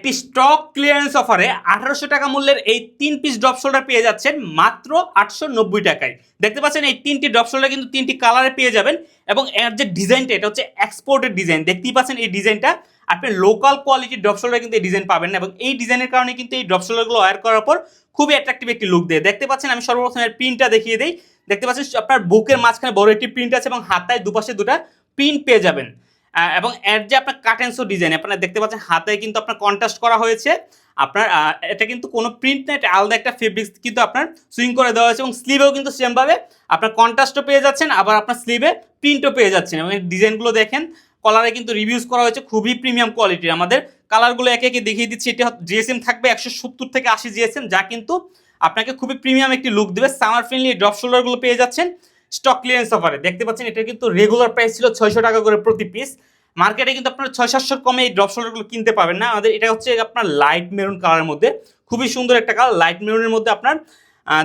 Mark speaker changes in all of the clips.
Speaker 1: একটি stock clearance অফারে 1800 টাকা মূল্যের এই 3 পিস ড্রপ শোল্ডার পেয়ে যাচ্ছেন মাত্র 890 টাকায়। দেখতে পাচ্ছেন এই 3টি ড্রপ শোল্ডার কিন্তু 3টি কালারে পেয়ে যাবেন এবং এর যে ডিজাইনটা এটা হচ্ছে এক্সপোর্টেড ডিজাইন। দেখতেই পাচ্ছেন এই ডিজাইনটা, আপনি লোকাল কোয়ালিটির ড্রপ শোল্ডার কিন্তু এই ডিজাইন পাবেন না এবং এই ডিজাইনের কারণে কিন্তু এই ড্রপ শোল্ডারগুলো ওয়্যার করার পর খুবই অ্যাট্রাকটিভ একটি লুক দেয়। দেখতে পাচ্ছেন আমি সর্বপ্রথম এর প্রিন্টটা দেখিয়ে দিই। দেখতে পাচ্ছেন আপনার বুকের মাঝখানে বড় একটি প্রিন্ট আছে এবং হাতায় দুপাশে দুটা প্রিন্ট পেয়ে যাবেন এবং এর যে আপনার কাটেন্সো ডিজাইন আপনারা দেখতে পাচ্ছেন হাতায় কিন্তু আপনার কন্ট্রাস্ট করা হয়েছে। আপনার এটা কিন্তু কোনো প্রিন্ট না, এটা আলাদা একটা ফেব্রিক্স কিন্তু আপনার সুইং করে দেওয়া হয়েছে এবং স্লিভেও কিন্তু সেমভাবে আপনার কন্ট্রাস্টও পেয়ে যাচ্ছেন, আবার আপনার স্লিভে প্রিন্টও পেয়ে যাচ্ছেন এবং ডিজাইনগুলো দেখেন কলারে কিন্তু রিভিউজ করা হয়েছে খুবই প্রিমিয়াম কোয়ালিটির। আমাদের কালারগুলো একে একে দেখিয়ে দিচ্ছি। এটা জিএসএম থাকবে 170 থেকে 80 জিএসএম, যা কিন্তু আপনাকে খুবই প্রিমিয়াম একটি লুক দেবে। সামার ফ্রেন্ডলি ড্রপ শোল্ডারগুলো পেয়ে যাচ্ছেন স্টক ক্লিয়ারেন্স অফারে। দেখতে পাচ্ছেন এটা কিন্তু রেগুলার প্রাইস ছিল 600 টাকা করে প্রতি পিস। মার্কেটে কিন্তু আপনার 600-700 কমে এই ড্রপ শোল্ডারগুলো কিনতে পাবেন না। আমাদের এটা হচ্ছে আপনার লাইট মেরুন কালারের মধ্যে, খুবই সুন্দর একটা কালার। লাইট মেরুনের মধ্যে আপনার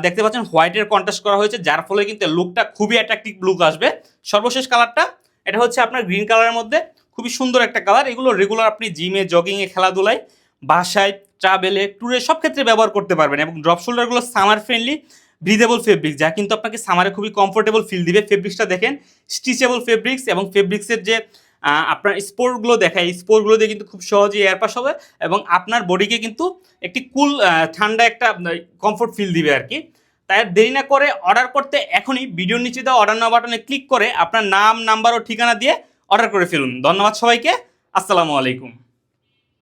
Speaker 1: দেখতে পাচ্ছেন হোয়াইটের কন্ট্রাস্ট করা হয়েছে, যার ফলে কিন্তু লুকটা খুবই অ্যাট্রাকটিভ লুক আসবে। সর্বশেষ কালারটা এটা হচ্ছে আপনার গ্রিন কালারের মধ্যে, খুবই সুন্দর একটা কালার। এগুলো রেগুলার আপনি জিমে, জগিংয়ে, খেলাধুলায়, বাসায়, ট্রাভেলে, ট্যুরে সব ক্ষেত্রে ব্যবহার করতে পারবেন এবং ড্রপ শোল্ডারগুলো সামার ফ্রেন্ডলি ব্রিদেবল ফেব্রিক্স, যা কিন্তু আপনাকে সামারে খুবই কমফোর্টেবল ফিল দিবে। ফেব্রিক্সটা দেখেন স্টিচেবল ফেব্রিক্স এবং ফেব্রিক্সের যে আপনার স্পোরগুলো দেখায় এই স্পোরগুলো দিয়ে কিন্তু খুব সহজেই এয়ার পাস হবে এবং আপনার বডিকে কিন্তু একটি কুল ঠান্ডা একটা কমফোর্ট ফিল দিবে আর কি। তাই আর দেরি না করে অর্ডার করতে এখনই ভিডিওর নিচে দেওয়া অর্ডার নাও বাটনে ক্লিক করে আপনার নাম, নাম্বার ও ঠিকানা দিয়ে অর্ডার করে ফেলুন। ধন্যবাদ সবাইকে, আসসালামু আলাইকুম।